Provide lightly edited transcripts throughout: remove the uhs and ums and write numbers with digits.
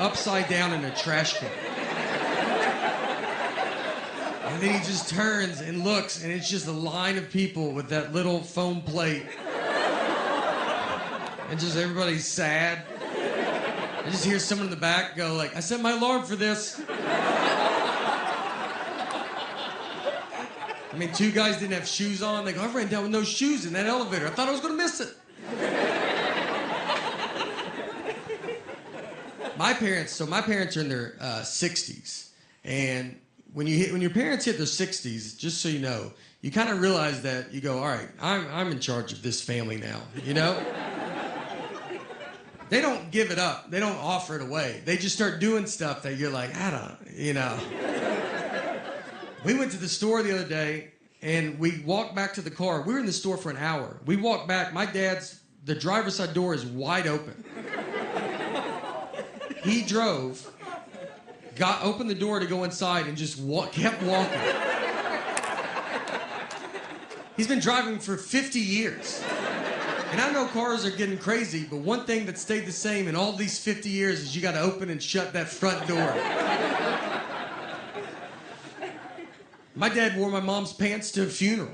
upside down in a trash can. And then he just turns and looks, and it's just a line of people with that little foam plate. And just everybody's sad. I just hear someone in the back go like, I set my alarm for this. I mean, 2 guys didn't have shoes on. They go, I ran down with no shoes in that elevator. I thought I was going to miss it. My parents are in their 60s. And when your parents hit their 60s, just so you know, you kind of realize that you go, all right, I'm in charge of this family now, you know? They don't give it up. They don't offer it away. They just start doing stuff that you're like, I don't, you know. We went to the store the other day, and we walked back to the car. We were in the store for an hour. We walked back. The driver's side door is wide open. He drove, opened the door to go inside, and just kept walking. He's been driving for 50 years. And I know cars are getting crazy, but one thing that stayed the same in all these 50 years is you got to open and shut that front door. My dad wore my mom's pants to a funeral.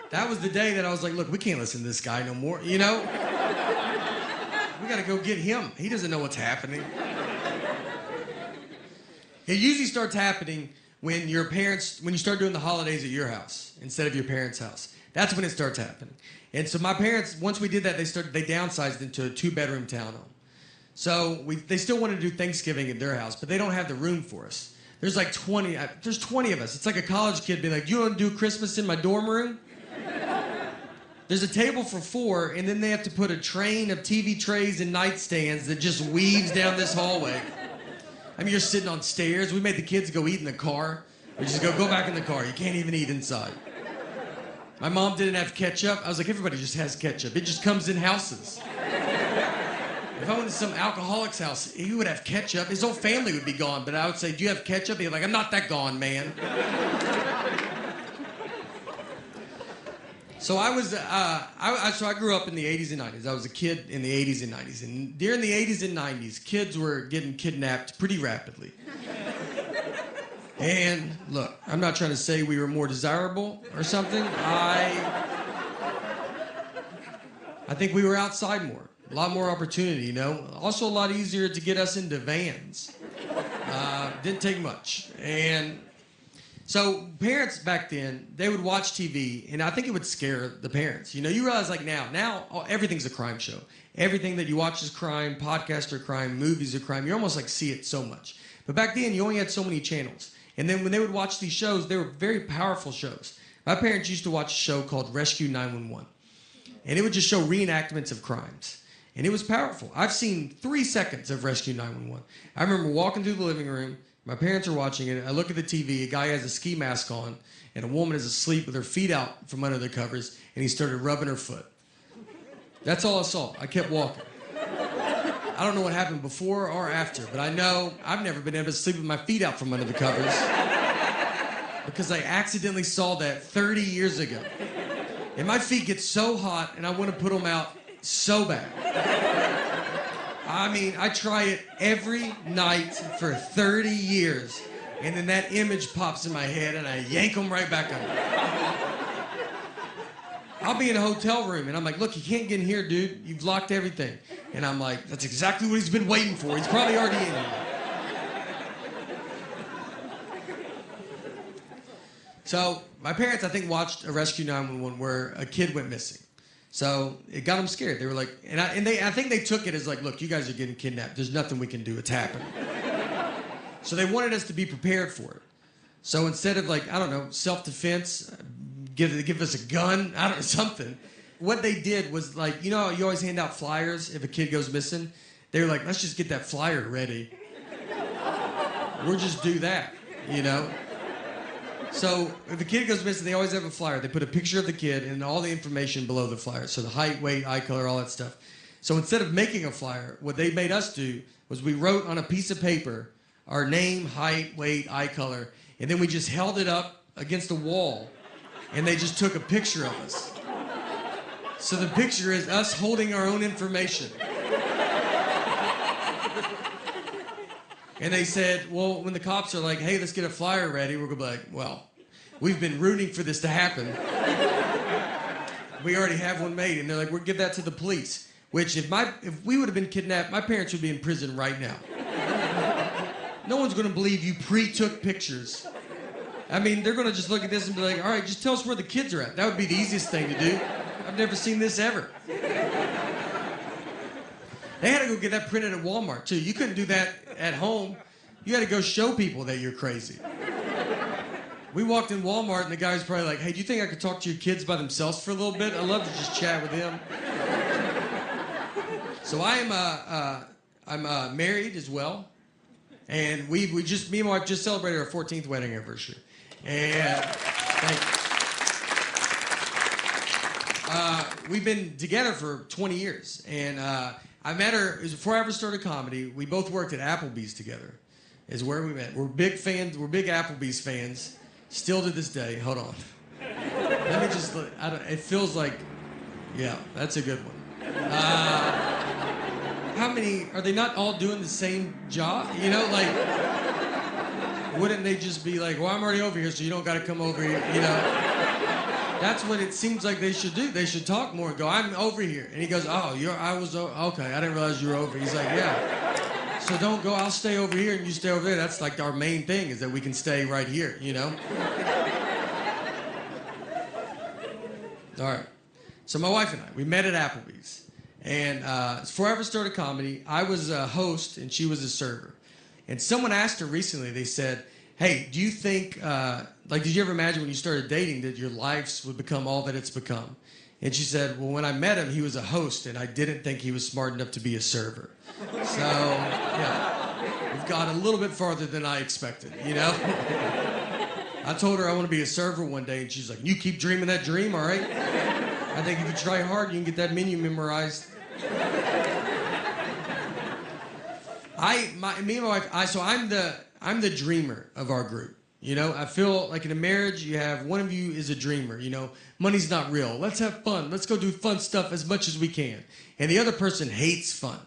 That was the day that I was like, look, we can't listen to this guy no more, you know? We got to go get him. He doesn't know what's happening. It usually starts happening when you start doing the holidays at your house instead of your parents' house. That's when it starts happening. And so my parents, once we did that, they downsized into a 2-bedroom townhome. So they still want to do Thanksgiving at their house, but they don't have the room for us. There's like 20 of us. It's like a college kid being like, you want to do Christmas in my dorm room? There's a table for 4, and then they have to put a train of TV trays and nightstands that just weaves down this hallway. I mean, you're sitting on stairs. We made the kids go eat in the car. We just go back in the car. You can't even eat inside. My mom didn't have ketchup. I was like, everybody just has ketchup. It just comes in houses. If I went to some alcoholic's house, he would have ketchup. His whole family would be gone, but I would say, do you have ketchup? He'd be like, I'm not that gone, man. So I grew up in the 80s and 90s. I was a kid in the 80s and 90s. And during the 80s and 90s, kids were getting kidnapped pretty rapidly. And look, I'm not trying to say we were more desirable or something. I think we were outside more. A lot more opportunity, you know. Also a lot easier to get us into vans. Didn't take much. And so parents back then, they would watch TV, and I think it would scare the parents. You know, you realize like now everything's a crime show. Everything that you watch is crime, podcasts are crime, movies are crime. You almost like see it so much. But back then, you only had so many channels. And then when they would watch these shows, they were very powerful shows. My parents used to watch a show called Rescue 911. And it would just show reenactments of crimes. And it was powerful. I've seen 3 seconds of Rescue 911. I remember walking through the living room. My parents are watching it. I look at the TV. A guy has a ski mask on, and a woman is asleep with her feet out from under the covers, and he started rubbing her foot. That's all I saw. I kept walking. I don't know what happened before or after, but I know I've never been able to sleep with my feet out from under the covers because I accidentally saw that 30 years ago. And my feet get so hot, and I want to put them out so bad. I mean, I try it every night for 30 years, and then that image pops in my head, and I yank them right back up. I'll be in a hotel room, and I'm like, look, you can't get in here, dude. You've locked everything. And I'm like, that's exactly what he's been waiting for. He's probably already in here. So my parents, I think, watched a Rescue 911 where a kid went missing. So it got them scared. They were like, I think they took it as like, look, you guys are getting kidnapped. There's nothing we can do. It's happening. So they wanted us to be prepared for it. So instead of like, I don't know, self-defense, give us a gun, I don't know, something. What they did was like, you know how you always hand out flyers if a kid goes missing? They were like, let's just get that flyer ready. We'll just do that, you know? So if a kid goes missing, they always have a flyer. They put a picture of the kid and all the information below the flyer. So the height, weight, eye color, all that stuff. So instead of making a flyer, what they made us do was we wrote on a piece of paper our name, height, weight, eye color, and then we just held it up against the wall, and they just took a picture of us. So the picture is us holding our own information. And they said, well, when the cops are like, hey, let's get a flyer ready, we're going to be like, well, we've been rooting for this to happen. We already have one made. And they're like, we'll give that to the police. Which, if we would have been kidnapped, my parents would be in prison right now. No one's going to believe you pre-took pictures. I mean, they're going to just look at this and be like, all right, just tell us where the kids are at. That would be the easiest thing to do. I've never seen this ever. They had to go get that printed at Walmart, too. You couldn't do that at home. You had to go show people that you're crazy. We walked in Walmart, and the guy was probably like, hey, do you think I could talk to your kids by themselves for a little bit? I'd love to just chat with them. So I'm married as well. And me and my wife just celebrated our 14th wedding anniversary. And thank you. We've been together for 20 years. And I met her, it was before I ever started comedy. We both worked at Applebee's together, is where we met. We're big fans, we're big Applebee's fans, still to this day. Hold on. Let me just, it feels like, yeah, that's a good one. How many, are they not all doing the same job? You know, like, wouldn't they just be like, well, I'm already over here, so you don't got to come over here, you know? That's what it seems like they should do. They should talk more and go, I'm over here. And he goes, oh, okay, I didn't realize you were over. He's like, yeah. So don't go, I'll stay over here and you stay over there. That's like our main thing, is that we can stay right here, you know? All right. So my wife and I, we met at Applebee's. And before I ever started comedy, I was a host and she was a server. And someone asked her recently, they said, hey, do you think, did you ever imagine when you started dating that your lives would become all that it's become? And she said, well, when I met him, he was a host, and I didn't think he was smart enough to be a server. So, yeah, we've gone a little bit farther than I expected, you know? I told her I want to be a server one day, and she's like, you keep dreaming that dream, all right? I think if you try hard, you can get that menu memorized. Me and my wife, I'm the dreamer of our group. You know, I feel like in a marriage, you have one of you is a dreamer. You know, money's not real. Let's have fun. Let's go do fun stuff as much as we can. And the other person hates fun.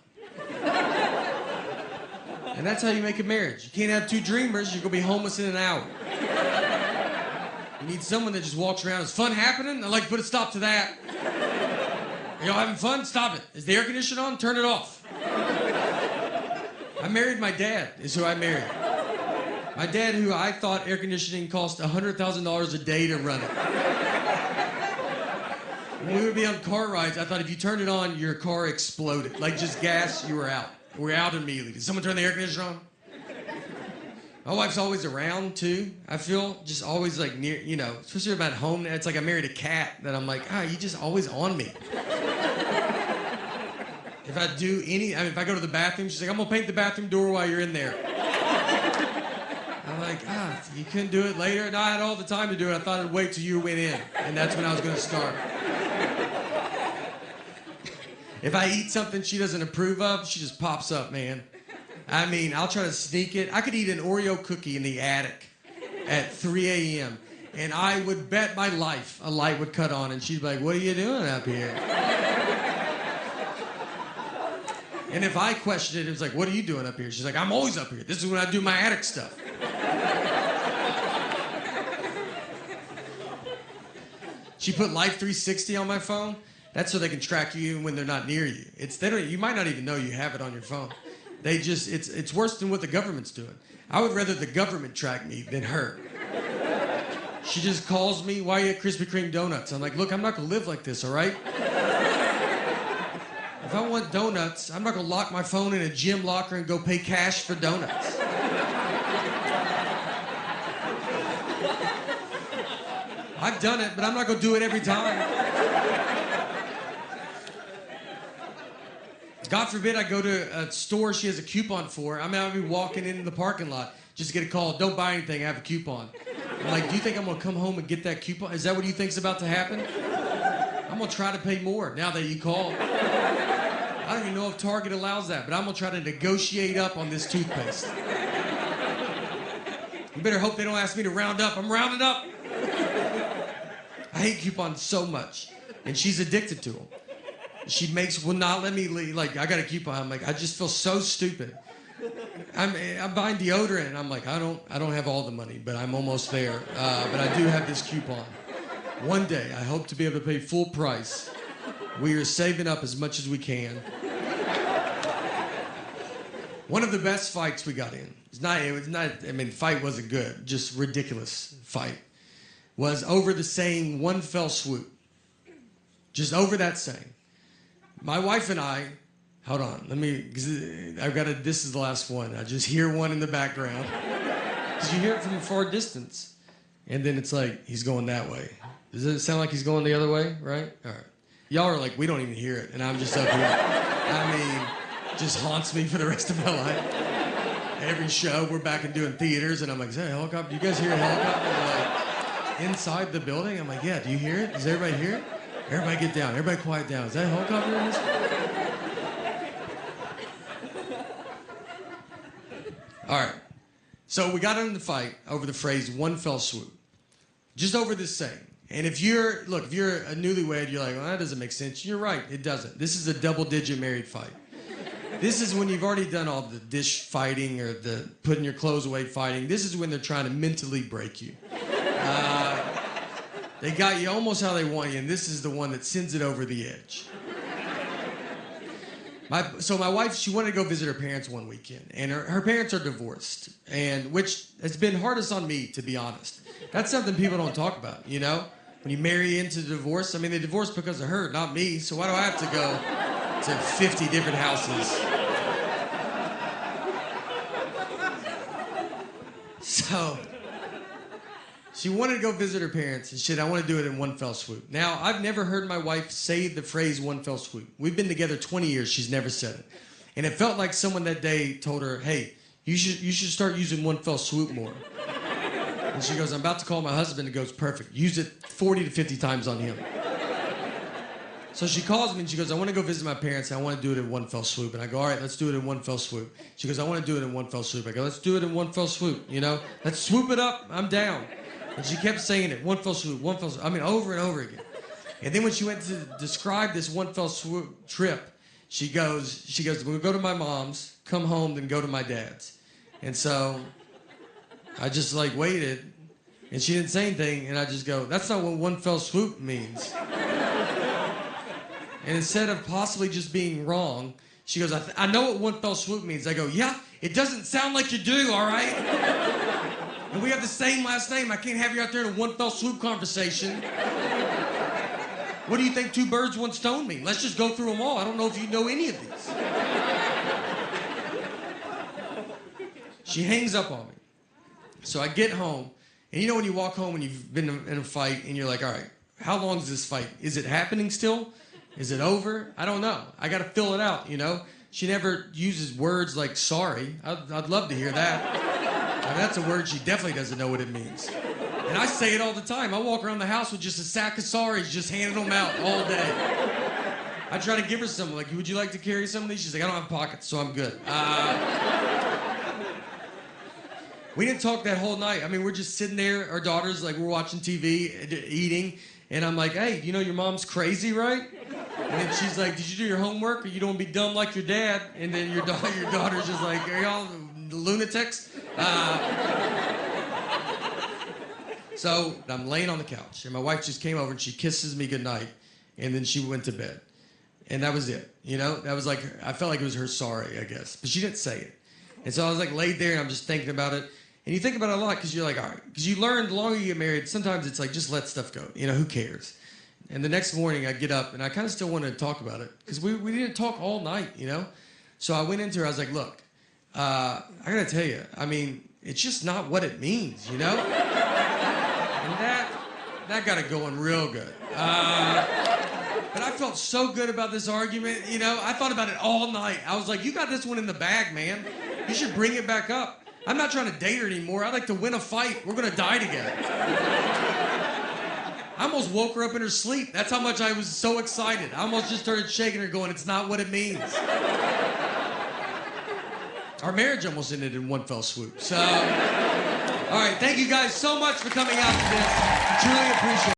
And that's how you make a marriage. You can't have two dreamers. You're going to be homeless in an hour. You need someone that just walks around. Is fun happening? I'd like to put a stop to that. Are y'all having fun? Stop it. Is the air conditioner on? Turn it off. I married my dad, is who I married. My dad, who I thought air conditioning cost $100,000 a day to run it. When we would be on car rides, I thought if you turned it on, your car exploded. Like just gas, you were out. We're out immediately. Did someone turn the air conditioner on? My wife's always around, too. I feel just always like near, you know, especially about home. It's like I married a cat that I'm like, you just always on me. If I go to the bathroom, she's like, I'm going to paint the bathroom door while you're in there. I'm like, you couldn't do it later? No, I had all the time to do it. I thought I'd wait till you went in, and that's when I was going to start. If I eat something she doesn't approve of, she just pops up, man. I mean, I'll try to sneak it. I could eat an Oreo cookie in the attic at 3 a.m., and I would bet my life a light would cut on, and she'd be like, what are you doing up here? And if I questioned it, it was like, what are you doing up here? She's like, I'm always up here. This is when I do my attic stuff. She put Life 360 on my phone. That's so they can track you when they're not near you. You might not even know you have it on your phone. It's worse than what the government's doing. I would rather the government track me than her. She just calls me, why are you at Krispy Kreme donuts? I'm like, look, I'm not gonna live like this, all right? If I want donuts, I'm not gonna lock my phone in a gym locker and go pay cash for donuts. I've done it, but I'm not gonna do it every time. God forbid I go to a store she has a coupon for. I'll be walking into the parking lot just to get a call. Don't buy anything, I have a coupon. I'm like, do you think I'm gonna come home and get that coupon? Is that what you think's about to happen? I'm gonna try to pay more now that you called. I don't even know if Target allows that, but I'm gonna try to negotiate up on this toothpaste. You better hope they don't ask me to round up. I'm rounding up. I hate coupons so much, and she's addicted to them. She will not let me leave. Like, I got a coupon. I'm like, I just feel so stupid. I'm buying deodorant, and I'm like, I don't have all the money, but I'm almost there. But I do have this coupon. One day, I hope to be able to pay full price. We are saving up as much as we can. One of the best fights we got in, the fight wasn't good, just ridiculous fight, was over the saying, one fell swoop. Just over that saying. My wife and I, hold on, this is the last one. I just hear one in the background. Because you hear it from a far distance. And then it's like, he's going that way. Does it sound like he's going the other way, right? All right. Y'all are like, we don't even hear it. And I'm just up here. Just haunts me for the rest of my life. Every show, we're back and doing theaters, and I'm like, is that a helicopter? Do you guys hear a helicopter? And they're like, inside the building? I'm like, yeah, do you hear it? Does everybody hear it? Everybody get down. Everybody quiet down. Is that a helicopter in this? All right. So we got into the fight over the phrase, one fell swoop. Just over this saying. And if you're a newlywed, you're like, well, that doesn't make sense. You're right, it doesn't. This is a double-digit married fight. This is when you've already done all the dish fighting or the putting your clothes away fighting. This is when they're trying to mentally break you. They got you almost how they want you, and this is the one that sends it over the edge. My wife, she wanted to go visit her parents one weekend, and her parents are divorced, and which has been hardest on me, to be honest. That's something people don't talk about, you know? When you marry into divorce, they divorced because of her, not me, so why do I have to go to 50 different houses? So, she wanted to go visit her parents, and shit, I want to do it in one fell swoop. Now, I've never heard my wife say the phrase one fell swoop. We've been together 20 years, she's never said it. And it felt like someone that day told her, hey, you should start using one fell swoop more. And she goes, I'm about to call my husband, and goes, perfect. Use it 40 to 50 times on him. So she calls me, and she goes, I want to go visit my parents, and I want to do it in one fell swoop. And I go, all right, let's do it in one fell swoop. She goes, I want to do it in one fell swoop. I go, let's do it in one fell swoop, you know? Let's swoop it up, I'm down. And she kept saying it, one fell swoop, one fell swoop. Over and over again. And then when she went to describe this one fell swoop trip, she goes, we'll go to my mom's, come home, then go to my dad's. And so I just waited, and she didn't say anything, and I just go, that's not what one fell swoop means. And instead of possibly just being wrong, she goes, I know what one fell swoop means. I go, yeah, it doesn't sound like you do, all right? And we have the same last name. I can't have you out there in a one fell swoop conversation. What do you think two birds, one stone mean? Let's just go through them all. I don't know if you know any of these. She hangs up on me. So I get home, and you know when you walk home and you've been in a fight, and you're like, all right, how long is this fight? Is it happening still? Is it over? I don't know. I got to fill it out, you know? She never uses words like sorry. I'd love to hear that. That's a word she definitely doesn't know what it means. And I say it all the time. I walk around the house with just a sack of sorries, just handing them out all day. I try to give her some, like, would you like to carry some of these? She's like, I don't have pockets, so I'm good. We didn't talk that whole night. We're just sitting there, our daughters, we're watching TV, eating, and I'm like, hey, you know your mom's crazy, right? And then she's like, did you do your homework, or you don't want to be dumb like your dad? And then your daughter's just like, are y'all lunatics? So I'm laying on the couch, and my wife just came over, and she kisses me goodnight, and then she went to bed. And that was it, you know? That was I felt like it was her sorry, I guess. But she didn't say it. And so I was laid there, and I'm just thinking about it. And you think about it a lot, because you're like, all right. Because you learn, the longer you get married, sometimes it's just let stuff go. You know, who cares? And the next morning, I get up, and I kind of still wanted to talk about it. Because we didn't talk all night, you know? So I went into her, I was like, look, I got to tell you, it's just not what it means, you know? And that got it going real good. But I felt so good about this argument, you know? I thought about it all night. I was like, you got this one in the bag, man. You should bring it back up. I'm not trying to date her anymore. I'd like to win a fight. We're going to die together. I almost woke her up in her sleep. That's how much I was so excited. I almost just started shaking her going, it's not what it means. Our marriage almost ended in one fell swoop. So, all right, thank you guys so much for coming out to this. I truly appreciate it.